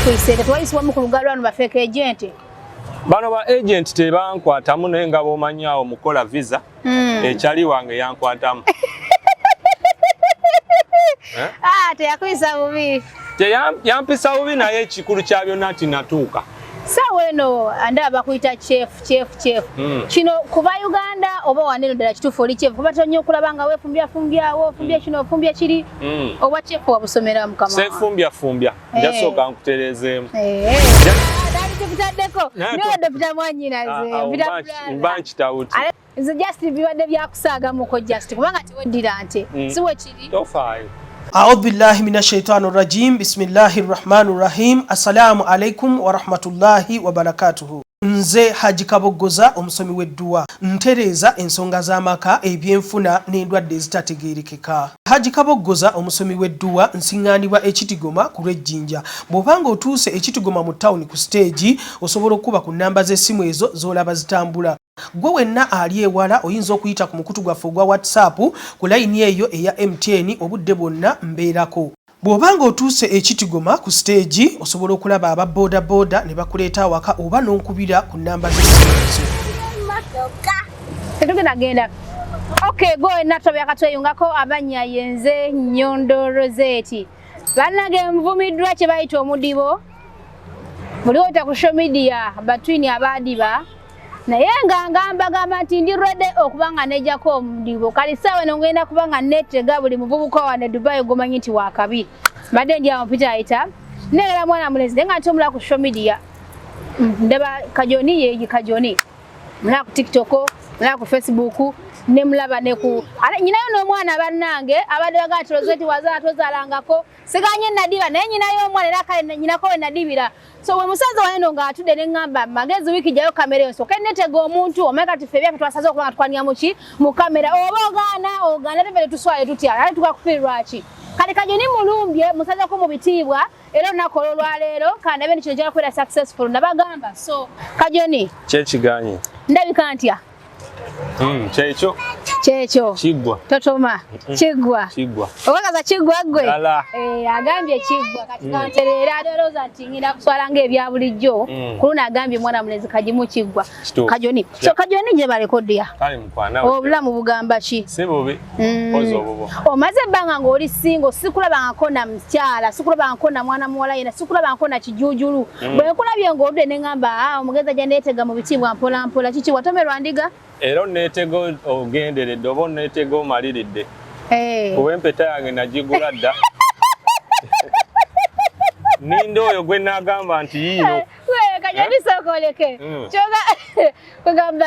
tukuyise twayisibwa mu kulugalo lwano ba fake agent. Bano ba agent tebankwatamu naye nga bomanyawo mukola visa. Ekyali wange yankwatamu. Teyakwisa bubi. Yampisa bubi naye ekikulu kya byonna nti natuuka. Sawa eno andaba kuyita chef. Kino kuba Uganda oba waneno ddala kituufu oli chef kuba tonyo okulaba nga weefumbyawo ofumbya kino ofumbya kiri oba chef wabusomera mukama. Sefumbya njasooka nkutereezeemu. Tutaddeko nyondo pita mwanyinaze mba nkitawuti nze just bibadde byakusaagamuko just kubanga teweddira nte siwe kiri tofaayo. أعوذ بالله من الشيطان الرجيم بسم الله الرحمن الرحيم السلام عليكم ورحمة الله وبركاته. Nze Haji Kabogoza omusomi w'edduwa ntereza ensonga z'amaka ebyenfuna n'endwadde ezitategeerekeka. Haji Kabogoza omusomi w'edduwa nsiŋŋaanibwa ekitigoma ku lw'ejjinja. Bw'obanga otuuse ekitigoma mu ttawuni ku siteegi osobola okuba ku nnamba z'essimu ezo z'olaba zitambula. Gwe wenna ali ewala oyinza okuyita ku mukutu gwaffe ogwa WhatsApp ku layini eyo eya MTN obudde bwonna mbeerako. Bw'obanga otuuse ekitigoma ku stage osobola okulaba aba boda ne bakuleeta awaka oba n'onkubira ku nnamba z'essimu. Tetugenda. Okay, go natobya katweyungako abanya yenze Nyondo Rozet. Bannange nvumiddwa kye bayita omuddibo. Muliwota ku social media between abadiba. Naye nga ngamba nti ndi ready okubanga nejjako omuddibo. Kali sawa nongenda kubanga netega buli muvubuka wane Dubai gomanyi nti wakabi. Badde ndi amapita ayita. Negala mwana mulezi nga ntomula ku social media. Ndaba Kajoni yeyi Kajoni. Mula ku TikTok, mula ku Facebook, ne mulaba ne ku. Ale nyinayo n'omwana bannange abadde bagati Rozet wazala tozalangako. Siganye nadiba naye nyinayo omwana era kale nyinako we nadibira. So we musaza waneno nga atudde ne ngamba magezi wiki jayo kamera yonso kenetega omuntu omeka tifebya katwasaza okuba twanya muki mu kamera oba ogana tebele tuswaye tutya ali tukakufirwa ki kale Kajoni mulumbye musaza ko mu bitibwa era nakolo lwaleero kandi bene kino kya kwera successful nabagamba so Kajoni kyekiganye ndabika ntya Checho Chigwa Totoma Chigwa Okaza Chigwa gwe agambye Chigwa kati kanterera aderoza ntingira kuswalanga ebya bulijjo kuluna agambye mwana mulezi kajimu Chigwa Kajoni so Kajoni je balekodia kale mukwana obulamu bugamba ki sibubi ozo bobo omaze banga ngoli singo sikulaba nkona mkyala sikulaba nkona mwana muwala yena sikulaba nkona kijujulu bwe kulabye ngolde ne ngamba omugeza je netega mu bitibwa mpola chichi watomerwa ndiga Ero netego ogenderedde oba netego maliridde. Kuba empeta yange nagigula dda. Nindo oyo gwe nagamba nti yiino. Kajoni sokoleke. Kyoga kugamba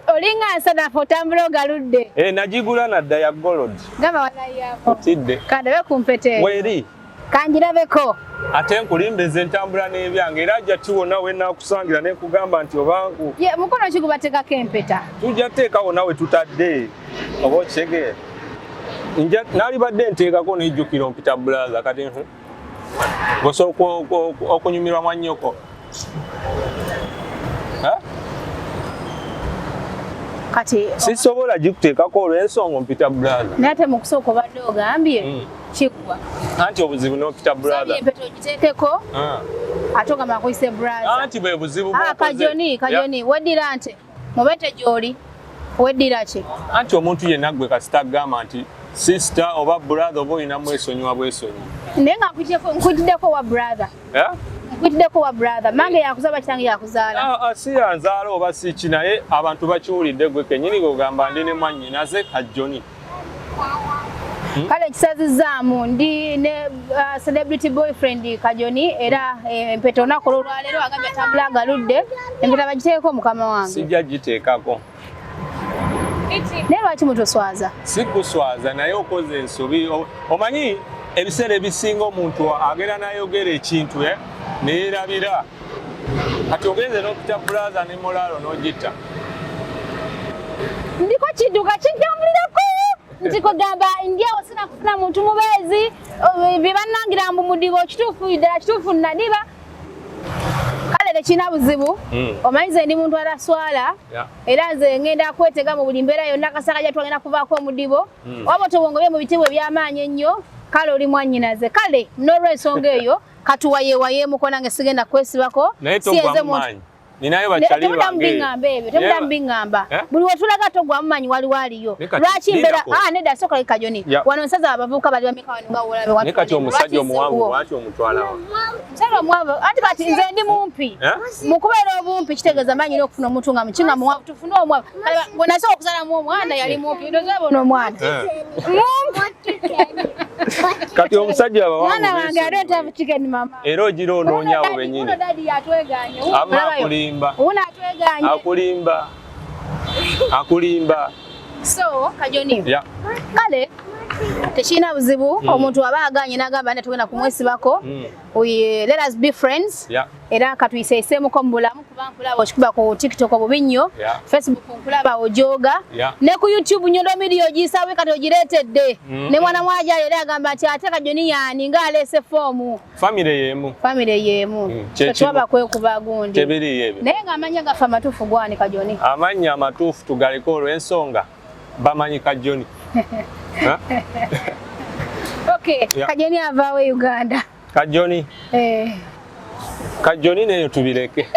olinga nsana Okutambula galudde. Nagigula nadda ya gold. Gamba wanayapo. Otidde. Kande be kumpete. Weri. Kanjirabeko. Ate nkulimbeze ntambula n'ebyange era ajja tuwona we nakusangira ne kugamba nti obangu. Ye mukono kigubateka kempeta. Tujja teekawo nawe tutadde. Oba okitegeera. Nja nali badde nteekako n'ejjukira ompita brother kati Gosoka okunyumirwa mwannyoko. Kati sisobola gikuteekako olw'ensonga ompita brother. Nate mukusooka obadde ogambye Chigwa. Anti obuzibu n'ompita brother. Mpeto giteekeko. Atoga makuyise brother. Anti bwe buzibu bw'okoze. Kajoni weddira nte mubete gy'oli weddira ki? Anti omuntu yenna gwe kasita agamba nti sister oba brother oba olina mwesonyiwa bwesonyi. Naye nga nkutiddeko wa brother. Nkutiddeko wa brother. Mange yakuzaba kitange yakuzaala. Si yanzaala oba si ki naye abantu bakiwulidde gwe kennyini gogamba ndi ne mwannyinaze Kajoni. Kale kisazizaamu ndi ne celebrity boyfriend Kajoni era empeta onakolo olwaleero agambye atambula galudde empeta bagiteekeko mukama wange. Sijja giteekako. Naye lwaki mutoswaza? Sikuswaza naye okoze ensobi. Omanyi ebiseera ebisinga omuntu agenda nayogera ekintu neerabira. Kati ogenze n'okita brother ne molalo n'ogitta. Ndiko kiduka kijambulirako. Ntiko gamba ndiawo sina kufuna muntu mubezi bibannangira mbu mudibo kituufu nadiba kale tekina buzibu omanyize ndi muntu ataswala era nze ngenda kwetega mu buli mbeera yonna kasaka gye twagenda kuvaako omudibo waba tobongobye mu bitibwa eby'amaanyi ennyo kale oli mwannyinaze kale n'olw'ensonga eyo katuwaye muko nange sigenda kwesibako siyenze muntu ninayo bachali bange temuda mbingamba buli watulaga togwa mumanyi waliyo lwaki mbera neda soka Kajoni wano nsaza abavuka bali bameka wano nga olabe watu nekati omusajja omuwanvu lwaki omutwala wa nsalo muwanvu ati kati nze ndi mumpi mukubeera obumpi kitegeeza manyi n'okufuna omuntu nga mukinga muwanvu tufune omwanvu bwe nasobola okusala mu omwana yali mumpi ndoza bono omwana kati omusajja abawanvu mwana wange I don't have chicken mama era ogira onoonyaawo bennyini dadi atweganye akulimba so Kajoni kale tekina buzibu omuntu aba aganye nagamba nti tugenda kumwesibako let us be friends era katuyisesemu mubulamu kuba nkulaba okikuba ku TikTok obubinyo Facebook nkulaba ojoga ne ku YouTube Nyondo Media ogisawe kati ogiretedde ne mwana mwaja era agamba ati ate Kajoni yani nga alese fomu family yemu twaba kwekuba gundi naye nga amanya gafa amatuufu gwani Kajoni amanya amatuufu tugaleko olw'ensonga bamanyi Kajoni Okay, Kajoni avawe Uganda. Kajoni? Kajoni neyo tubireke.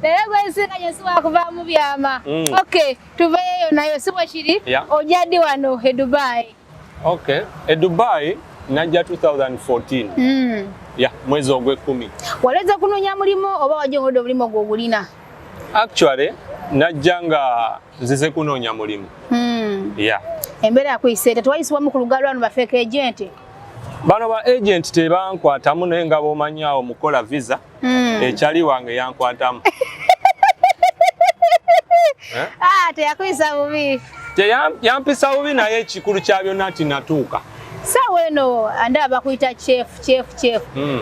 Lero gwese Kajoni akuva mu byama. Okay, tuveyo nayo sibo kiri ojadi wano e Dubai. Okay, e Dubai najja 2014. Mwezi ogw'ekumi. Waleza kunonya mulimo oba wajongodo mulimo gwogulina? Actually najjanga nzize kunoonya mulimu. Embera yakuyise twayisibwamu ku lugalo wano ba fake agent. Bano ba agent tebankwatamu naye nga b'omanyawo mukola visa ekyali wange yankwatamu. Teyakuyisa bubi. Yampisa bubi naye ekikulu kya byonna nti natuuka. Sawa eno andaba kuyita chef.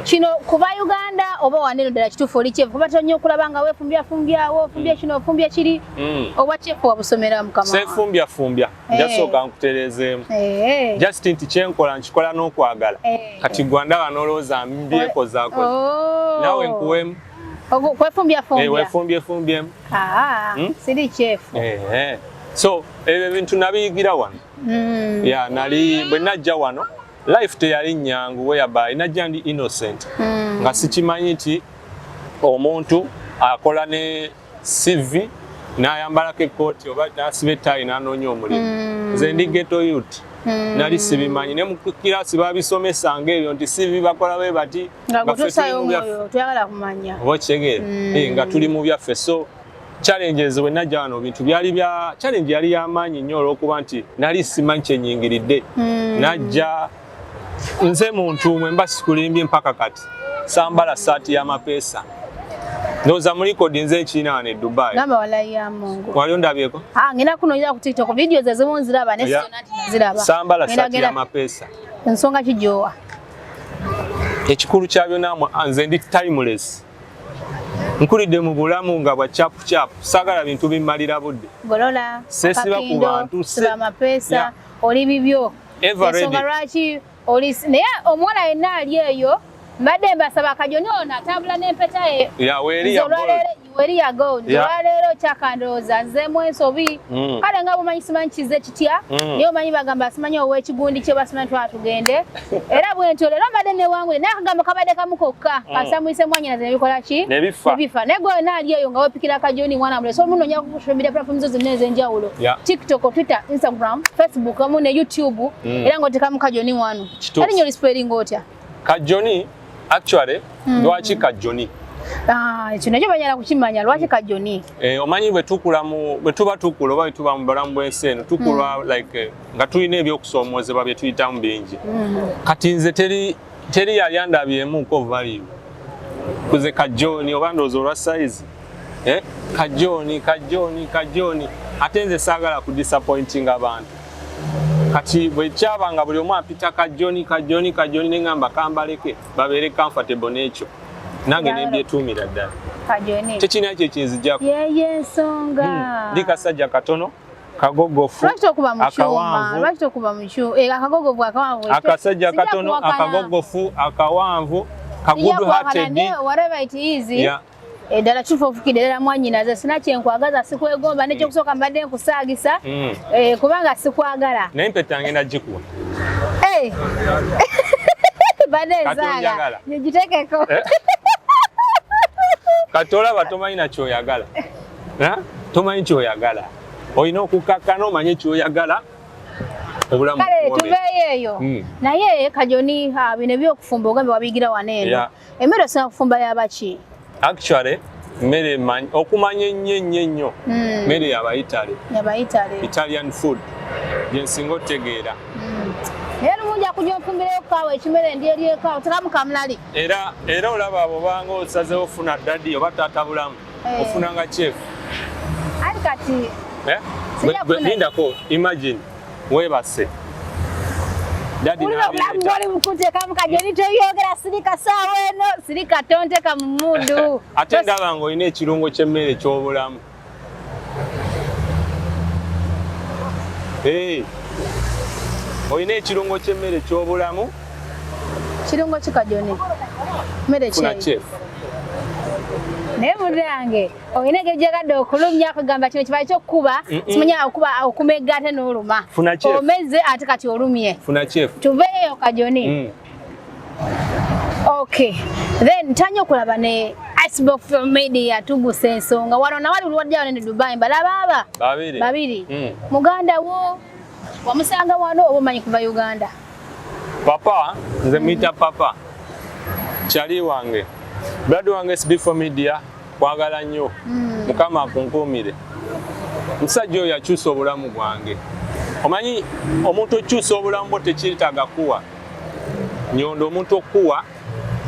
Kino kuba Uganda oba waneno ddala kituufu oli chef kuba tonyo okulaba nga wefumbyawo ofumbya kino ofumbya kiri oba chef wabusomera mukama sefumbya jasooka nkutereezeemu just nti kyenkola nkikola n'okwagala kati gwandaba n'olowooza mbyeko zaako nawe nkuwemu wefumbyefumbyeemu siri chef so ebyo bintu nabiyigira wano nali bwe najja wano life teyali nyangu whereby najja ndi innocent nga sikimanyi nti omuntu akola ne CV n'ayambalako ekkooti oba n'asiba ettaayi n'anoonya omulimu nze ndi ghetto youth nali sibimanyi ne mu kirasi babisomesanga ebyo nti CV bakola bwe bati oba kitegeera nga tuli mu byaffe so challenges we najja wano bintu byali bya challenge yali yamanyi nnyo olw'okuba nti nali simanyi kyenyingiridde najja nze muntu mwe mba sikulimbye mpaka kati sambala saati y'amapeesa ndowooza mu likodi nze ekiina wano e Dubai gamba walayi ya Mungu wali ondabyeko ngenda kunoonyera ku TikTok videos ezimu nziraba ne sonati naziraba sambala saati y'amapeesa ensonga kijoowa ekikulu kya byonna nze ndi timeless nkulidde mu bulamu nga bwa chapu sagala bintu bimmalira budde golola sesiba ku bantu amapeesa oli bibyo ensonga lwaki oli naye omwana yenna ali eyo mbadde mbasaba Kajoni ono atambula n'empeta weri ya gold olwaleero kyakandowooza nzeemu ensobi kale nga bumanyi simanyi kize kitya naye omanyi bagamba simanyi ow'ekigundi kye basimanyi twatugende era bwentyo leero mbadde newangule naye akagambo kabadde kamu kokka kasamwise mwanyinaze nebikola ki nebifa naye gwe wena ali eyo nga wepikira Kajoni mwana mulese omunoonya ku social media platforms zonna ez'enjawulo TikTok, Twitter, Instagram, Facebook wamu ne YouTube era ng'otekamu Kajoni wano erinnya olispellinga otya Kajoni actually lwaki Kajoni ekyo nakyo banyala kukimanya lwaki Kajoni omanyi bwe tuba tukula oba bwe tuba mu bulamu bw'ensi eno tukula like nga tulina ebyokusoomozebwa bye tuyitamu bingi kati nze teri yali andabyemuko value kuze Kajoni oba ndowooza olwa size Kajoni ate nze saagala ku disappointing abantu kati bwe kyabanga buli omu apita Kajoni neŋŋamba kambaleke babeere comfortable n'ekyo nange nebyetuumira ddala tekirina kye kinzijjako yeye ensonga ndi kasajja katono kagogofu akasajja katono akagogofu akawanvu kagudu hatedi eddala kifa ofukidde ddala mwanyinaze sina kyenkwagaza sikwegomba nekyokusooka mbadde nkusaagisa kubanga sikwagala naye mpeta ngenda gikuwa Banezala. Njitekeko. Katola batomanyi na kyoyagala. Tomanyi kyoyagala. Olina okukakkana omanye kyoyagala. Obulamu. Kale tuveeyo eyo. Naye Kajoni bino byokufumba ogambe wabigira waneeno. Emmere osinga kufumba yabaki? Actually, mmere okumanya ennyo mmere y'Abayitale. Italian food. Gyensinga otegeera. Era munja kujja nfumbireyo kaawa ekimere ndi eri ekaawa tekamu kamulali. Era olaba abo banga osazeewo ofuna daddy oba taata bulamu. Ofunanga chef. Ali kati. Lindako, imagine. Webase. Daddy na wali mukute kama Kajoni toyogera sirika sawa eno sirika tonte kamundu. Ate ndaba ngo ine ekirungo ky'emmere eky'obulamu. Oyina ekirungo ky'emmere eky'obulamu. Kirungo ki Kajoni? Mmere ki? Funa chef. Naye mudange oyina gejagadde okulumya kugamba kino kibaye ky'okkuba simanya okumegga ate n'oluma. Funa chef. Omeze ate kati olumye. Funa chef. Tuveeyo Kajoni. Okay. Then tanya okulaba ne Icebox Media tuguse ensonga wano na wali ulwadde ne Dubai balaba babiri. Muganda wo wamusanga wano obumanyi kuva Uganda. Papa nze mita papa. Chali wange. Brad wange SB4 Media kwagala nnyo. Mukama akunkuumire. Musajja oyo yakyusa obulamu bwange. Omanyi omuntu okyusa obulamu bwo tekiyitaaga kuwa. Nyondo omuntu okuwa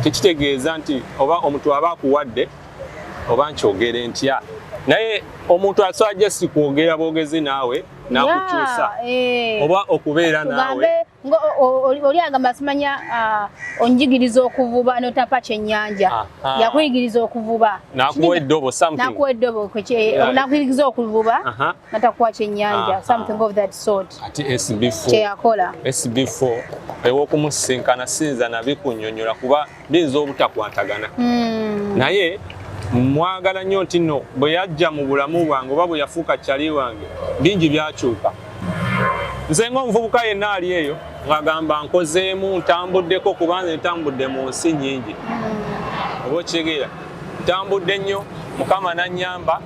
tekitegeeza nti oba omuntu aba akuwadde oba nkyogere ntya. Naye omuntu asobola just kwogera bwogezi naawe n'akukyusa oba okubeera naawe. Oli agamba simanya onjigiriza okuvuba n'otapa kyennyanja. Yakuyigiriza okuvuba. Nakuwa eddobo something. Nakuwa eddobo nakuyigiriza okuvuba natakuwa kyennyanja something of that sort. Ati SB4. Kyeyakola. SB4 ew'okumusinkana sinza nabikunnyonnyola kuba biyinza obutakwatagana. Naye mwagala nnyo nti nno bwe yajja mu bulamu bwange oba bwe yafuuka kyali wange bingi byakyuka. Nze ng'omuvubuka yenna ali eyo ng'agamba nkozeemu ntambuddeko kubanze ntambudde mu nsi nnyingi. Oba okitegeera ntambudde nnyo Mukama n'annyamba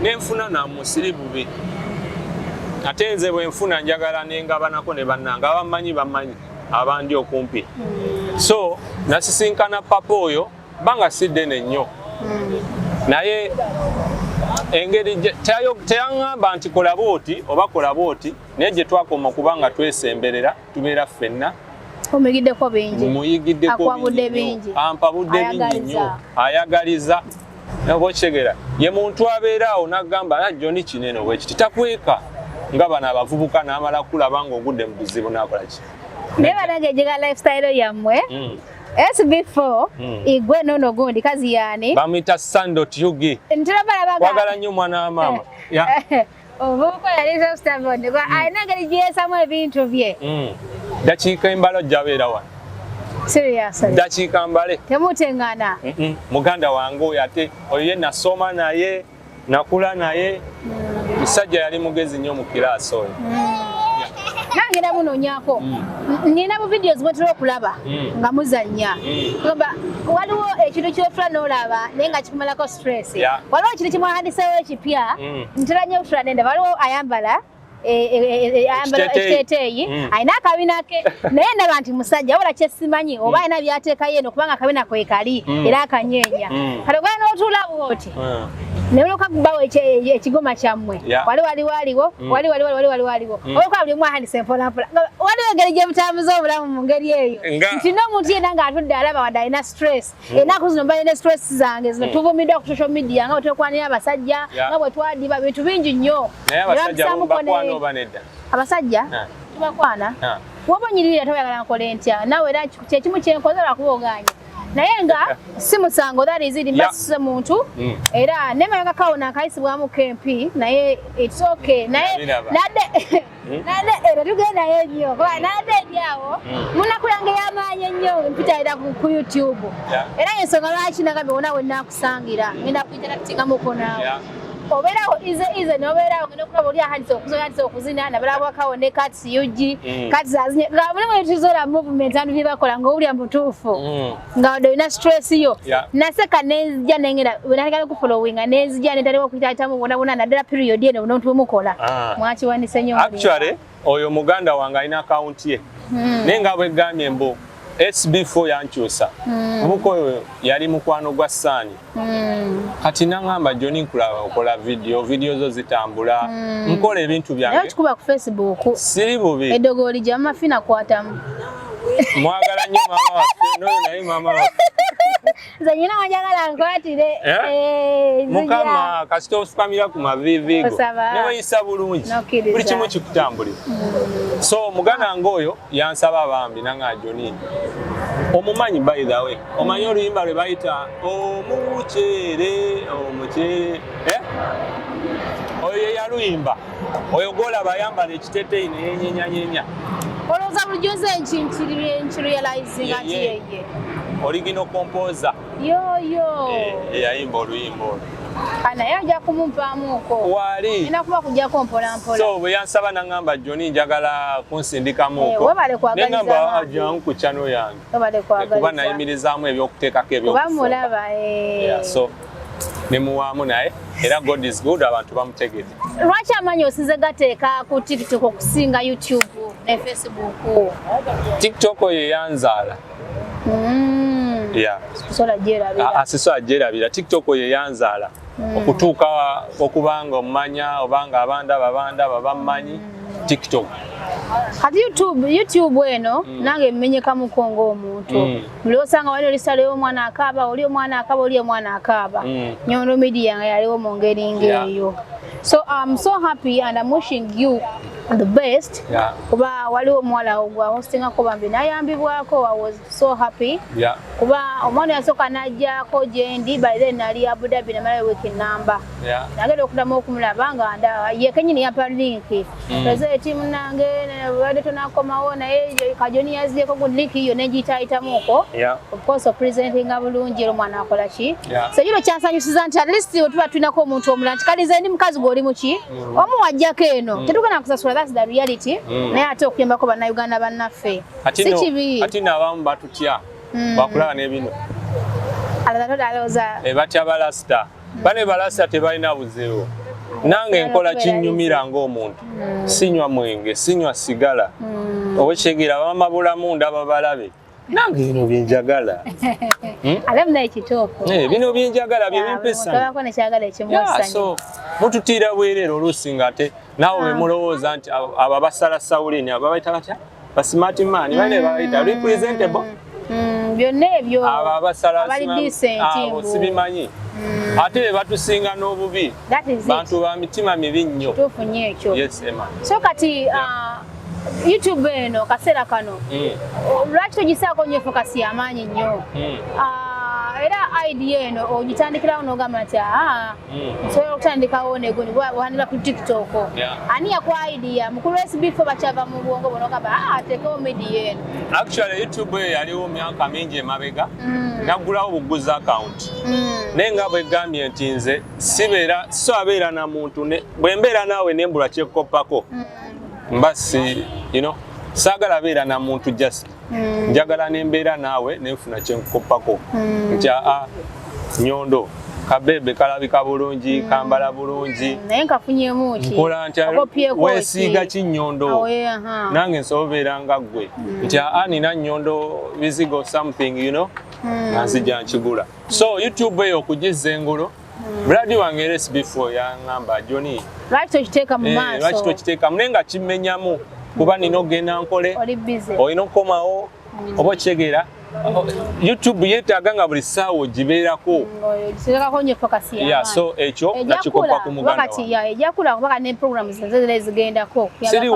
n'enfuna namusiri bubi. Ate nze bwe nfuna njagala nengabanako ne bannange abamanyi abandi okumpi. So nasisinkana papa oyo banga siddene nnyo. Naye engeri teyaŋŋamba nti kola bwoti oba kola bwoti naye gye twakoma kubanga twesemberera tubeera ffenna. Omuyigiddeko bingi. Mumuyigiddeko bingi. Ampabudde bingi nnyo. Ayagaliza. Oba okitegeera ye muntu abeeraawo n'agamba Joni kinene bwekiti takweka nga bano abavubuka n'amala kulaba ng'ogudde mu buzibu n'akola ki. Naye banange ejega lifestyle yammwe. SB4 igwe nono gundi kazi yani bamita Sando Tyugi wagala nnyo mwana wa mama obuko yalizo stabone kwa aina ngeri jesa mu ebintu bye dakiika embalo jabeera wa seriously dakiika mbale temutengana muganda wange oyo ate oyo nasoma naye nakula naye musajja yali mugezi nnyo mu kiraaso oyo. Nange namunonyako nina mu videos mwetera okulaba nga muzannya ngoba waliwo ekintu kyotula n'olaba naye nga kikumalako stress. Waliwo ekintu kimwahandiseewo ekipya ntera nnyo otula nenda waliwo ayambala ekiteeteeyi ayina akabina ke naye ndaba nti musajja wabula kyesimanyi oba ayina byateekayo eno kubanga akabina kwe kali era akanyeenya kale gwali n'otuula bwoti nebuluka kubawo ekigoma kyammwe waliwo olwokuba buli mwahandisa empolampola waliwo engeri gye butambuza obulamu mu ngeri eyo nti n'omuntu yenna ng'atudde alaba wadde alina stress ennaku zino mbalina stress zange zino tuvumiddwa ku social media nga bwe twekwanira abasajja nga bwe twadiba bintu bingi nnyo abasajja tubakwana woba onyirira toyagala nkole ntya nawe era kyekimu kyenkoze lwakuba oganya naye nga si musango that is it mbasise muntu era nemanga kawona akayisibwamu KMP naye it's okay naye nadde era tugenda ennyo nadde eryawo munaku yange y'amaanyi ennyo mpitayira ku YouTube era ensonga lwaki nagambye wona we nnakusangira ngenda kuinterakitingamuko naawe oberaho ize noberaho ngene kuba buli ahandi okuzina nabalabo akawone kati yuji kati zazinye ngabule mwetizora movement anu bibakola ngo uli ambutufu nga ndo stress yo naseka nezija nengera unalika ku following nezija netali okuyita mu bona nadala period eno nontu mukola mwachi wanise nyo actually oyo muganda wanga ina account ye nenga bwe gamye mbo SB4 yanchusa muko yali mukwano gwa Sani kati nangamba Johnny Kulaba okola video zo zitambula nkola ebintu byange nayo tukuba ku Facebook siri bubi edogoli jama fina kwatamu mwagala nnyo mama waffe no naye mama waffe zanyina wajagala nkwatire mukama kasito spamira ku mavivigo newe yisa bulungi buli kimu kikutambulira so mugana ngoyo yansaba bambi nanga Johnny omumanyi by the way omanyi oluyimba lwe bayita omuchere oyo yaluyimba oyo gola bayambala ekiteteyi neyenyenya oloza bulijoze realizing ati yeye original composer yo yayimba oluyimbo ana yaja kumumpamuko wali ina kuba kujja kompola mpola so bwe yansaba nangamba Johnny njagala kunsindikamuko webale kwagaliza nangamba ajangu ku channel yange webale kwagaliza kuba nayimirizaamu ebyokuteekako bamulaba so nemuwaamu naye era God is good abantu bamutegedde lwaki amanyi osize gateeka ku TikTok okusinga YouTube ne Facebook TikTok ye yanzaala asisola gyerabira TikTok ye yanzaala okutuuka okubanga omumanya obanga abandaba bammanyi TikTok kati YouTube eno nange mmenyeka mukongo omuntu buli osanga wali olisalewo omwana akaaba oli omwana akaaba Nyondo Media yaliwo mu ngeri ngeeyo so I'm so happy and I'm wishing you the best kuba waliwo omwala ogwa hostinga ko bambi nayambibwako I was so happy kuba omwana yasooka najjako gyendi by then nali Abu Dhabi namala week number nagenda okudamu okumulaba nga ye kenyini yapa link Rozet munange wadde tonakomawo naye Kajoni yaziyeko ku link iyo negiyitaayitamuko of course presentinga bulungi era omwana akola ki so kino kyansanyusiza nti at least tuba tulinako omuntu omulala nti kaliza ndi mukazi gw'oli muki omuwajjako eno tetugenda kusasula that's the reality naye ate okuyambako bannayuganda bannaffe si kibi ati n'abamu batutya bakulaba n'ebino batya balasita bane balasita tebalina buzeewo nange nkola kinnyumira ng'omuntu sinywa mwenge sinywa sigala owekyegera bamabulamu ndaba balabe nange bino byenjagala bino byenjagala byebimpeesa so mututiira bwereero oluusi nga ate naawe bemulowooza nti abo basala sawulini abo babayita batya basmart man bane babayita representable byonna ebyo abo abasala sibimanyi ate be batusinga n'obubi bantu ba mitima mibi nnyo tufunye ekyo yes Emma so kati YouTube eno kaseera kano lwaki togisaako nnyo fokasi y'amaanyi nnyo era idea eno ogitandikirawo n'ogamba nti nsobola okutandikawo negoni bwandira ku TikTok ani yakuwa idea mukulu SB4 bakyava mu bwongo bonogamba ateekewo media eno actually YouTube eyo yaliwo myaka mingi emabega naggulawo buguzi account naye nga bwegambye nti nze so abeera na muntu bwe mbeera naawe nembula kyekkoppako mbasi saagala beera na muntu just njagala nembeera naawe nenfuna kyenkoppako nti Nyondo kabebe kalabika bulungi kambala bulungi naye nkafunyemu ki nkola nti weesiiga ki Nyondo nange nsobola nga ggwe nti nina Nyondo bizigo something nanzija nkigula so YouTube eyo okugizza engolo Bradi wange SB4 yaŋŋamba Johnny lwaki tokiteeka mu maaso lwaki tokiteekamu naye nga kimenyamu kuba nina ogenda nkole olina okukomawo oba okitegeera YouTube yeetaaga nga buli ssaawa ogibeerako so ekyo nakikopa ku muganda wange ejakula kubaka ne programs zigendako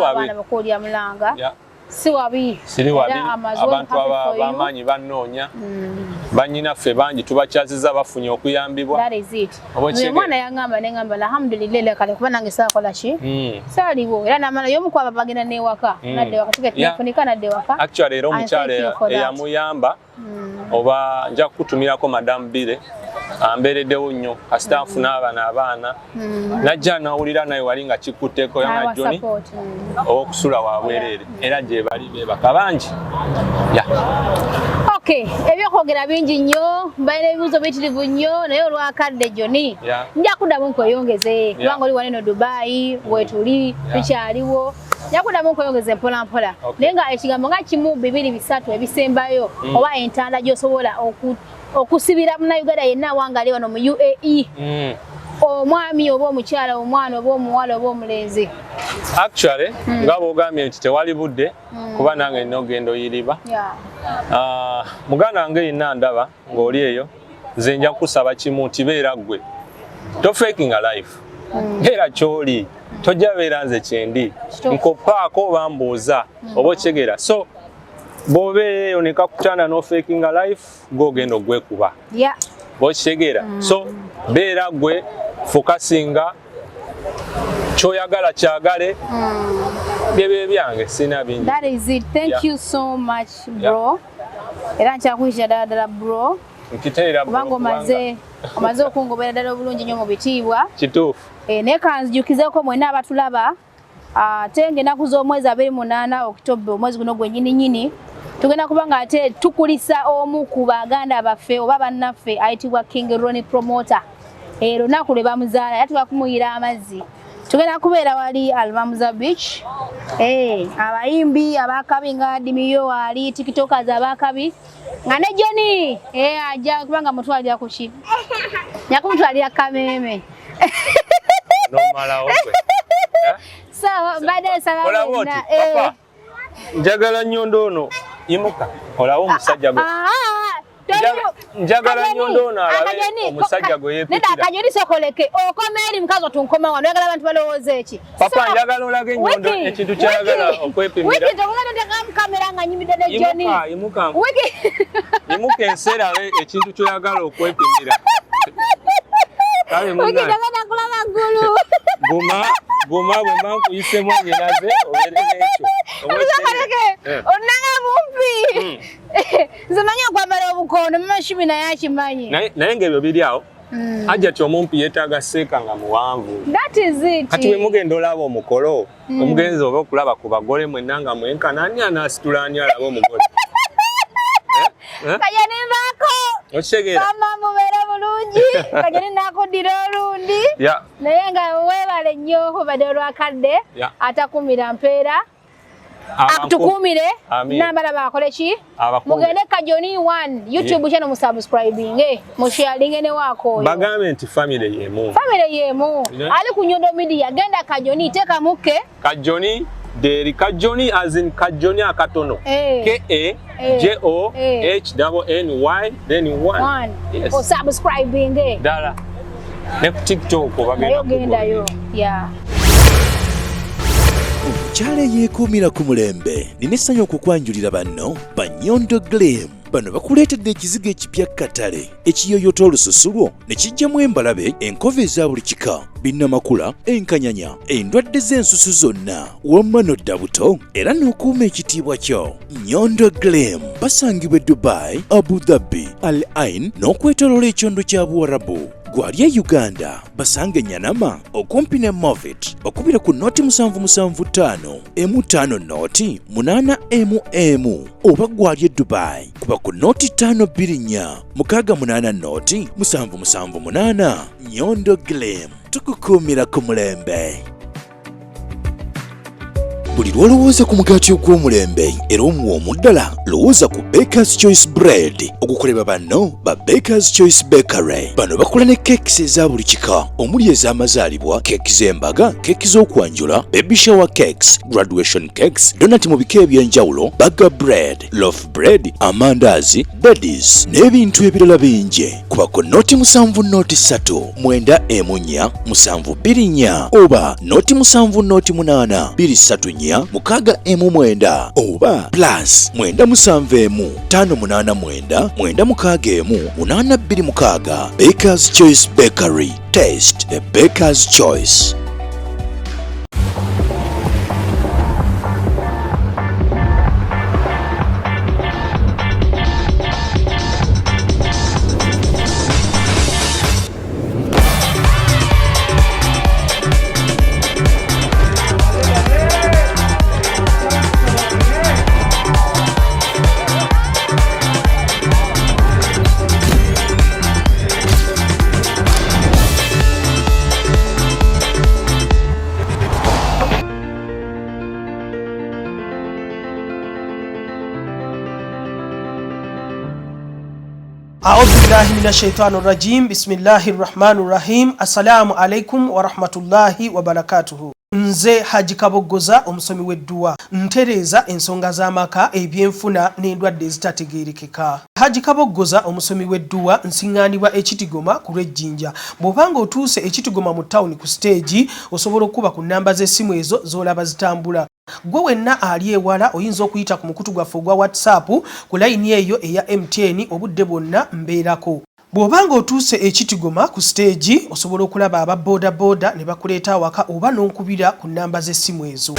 abaana bakuulya mulanga si wabi abantu abamaanyi bannoonya bannyinaffe bangi tubakyaziza bafunye okuyambibwa omwana yaŋŋamba neŋŋamba alhamdulillah kale kuba nange saakola ki saaliwo era namala y'omukwaba bagenda n'ewaka nadde waka tiketunafunika nadde waka actually era omukyala eyamuyamba oba nja kutumirako Madam Bire ambereddewo nnyo kasita nfuna abaana najja nawulira naye wali nga kikutteko yana Johnny okusula wabwerere era gye bali bebaka bangi. Okay, ebyokwogera bingi nnyo mbalina ebibuuzo bitirivu nnyo naye olwakadde Johnny nja kuddamu nkweyongeze kubanga oli waneno Dubai wetuli tukyaliwo nja kuddamu nkweyongeze mpola mpola naye nga ekigambo nga kimu bibiri bisatu ebisembayo oba entanda gy'osobola okusibira munnayuganda yenna wangali wano mu UAE omwami oba omukyala omwana oba omuwala oba omulenzi. Actually nga bwogambye nti tewali budde kuba nange nina ogenda oyiriba muganda wange yenna ndaba ng'oli eyo nze nja kusaba kimu nti beera ggwe tofaking a life beera ky'oli tojja beera nze kyendi nkopaako oba mbuuza oba okyegera so bw'obeeyo ne kakutanda no faking a life gw'ogenda ogwekuba bw'okitegeera so beera ggwe fokasinga kyoyagala kyagale byebyo byange sina bingi. That is it. Thank you so much bro. Era nkyakuyita ddala bro. Nkiteera bro. Kubanga omaze okungobera ddala obulungi nnyo mu bitiibwa. Kituufu. Naye kanzijukizeko mwenna abatulaba ate ng'ennaku z'omwezi 28 Oktoba omwezi guno gwennyini tugenda kuba nga ate tukulisa omu ku baganda baffe oba bannaffe ayitibwa King Ronnie Promoter. Lunaku lwe bamuzaala yatuka kumuyira amazzi. Tugenda kubeera wali Almamuza Beach. Abayimbi abakabi nga Dimiyo wali TikTokers abakabi. Nga ne Johnny ajja kubanga mutwalira ku ki. Yakumutwalira Kameme. Nomala okwe. So baadaye salamu na njagala Nyondo ono imuka olawo omusajja gwe. Njagala Nyondo ono alabe omusajja gwe yeepikira. Neda akajoni sokoleke okomeeri mukazi otunkoma wano yagala abantu balowooza eki. Papa njagala olage Nyondo ekintu kyayagala okwepimira. Wiki tokugenda tekamu kamera nga nyimidde ne Johnny. Imuka imuka ensera ekintu kyoyagala okwepimira. Kale wiki tokugenda kulaba ggulu. Guma bwe nkuyise mwanyeraze obere n'ekyo. Onnanga bumpi. Nzimanya okwambala obukondo mumashimi naye akimanyi. Naye ng'ebyo biri awo. Hajjati omumpi yeetaaga seeka nga muwanvu. That is it. Kati bwe mugenda olaba omukolo omugenzi oba okulaba ku bagole mwenna nga mwenkana ani anaasitula ani alaba omugole. Kajani mbaako. Okitegeera. Mama mubeere bulungi. Kajani naakuddira olundi. Naye nga weebale nnyo obadde olwakadde atakumira mpeera. Tukumire nambala bakole ki mugende Kajoni 1 YouTube channel musubscribing musharing ne wako bagambe nti family yemu ali ku Nyondo Media genda Kajoni teka muke Kajoni deri Kajoni as in Kajoni akatono KAJOHNNY then 1 yes o subscribing dala ne TikTok bagenda yo Chale yeekuumira ku mulembe nina essanyu okukwanjulira banno ba Nyondo Glam bano bakuleetedde ekizigo ekipya katale ekiyoyota olususu lwo ne kijjamu embalabe enkova eza buli kika binnamakula enkanyanya endwadde z'ensusu zonna wamma n'odda buto era n'okuuma ekitiibwa kyo. Nyondo Glam basangibwa Dubai, Abu Dhabi, Al Ain n'okwetooloola ekyondo kya Buwarabu. Gwali e Uganda basange Nyanama okumpi ne Movit okubira ku noti 775 M5 noti 8 oba gwali e Dubai kuba ku noti 524 680 noti 778. Nyondo Glam tukukuumira ku mulembe. Buli lwolowooza ku mugaati ogw'omulembe era omuwoomu ddala lowooza ku Baker's Choice Bread okukolebwa banno ba Baker's Choice Bakery. Bano bakola ne cakes eza buli kika omuli ez'amazaalibwa, keeki z'embaga, keeki z'okwanjula, baby shower cakes, graduation cakes, donati mu bika eby'enjawulo, burger bread, loaf bread, amandaazi, daddies n'ebintu ebirala bingi. Kuba ku noti 7 noti 3 9 4 7 oba noti 7 noti 8 2 6 9 oba plus 9 7 5 8 9 8 Baker's Choice Bakery. Taste the Baker's Choice. A'udhu billahi minash shaitani rajim. Bismillahir rahmanir rahim. Assalamu alaikum wa rahmatullahi wa barakatuhu. Nze Haji Kaboggoza omusomi w'edduwa ntereeza ensonga z'amaka ebyenfuna n'endwadde ezitategeerekeka. Haji Kaboggoza omusomi w'edduwa nsiŋŋaanibwa ekitigoma ku lw'ejjinja. Bw'obanga otuuse ekitigoma mu ttawuni ku siteegi osobola okuba ku nnamba z'essimu ezo z'olaba zitambula. Gwe wenna ali ewala oyinza okuyita ku mukutu gwaffe ogwa WhatsApp ku layini eyo eya MTN obudde bwonna mbeerako. Bw'obanga otuuse ekitigoma ku siteegi osobola okulaba aba boda boda ne bakuleeta awaka oba n'onkubira ku nnamba z'essimu ezo.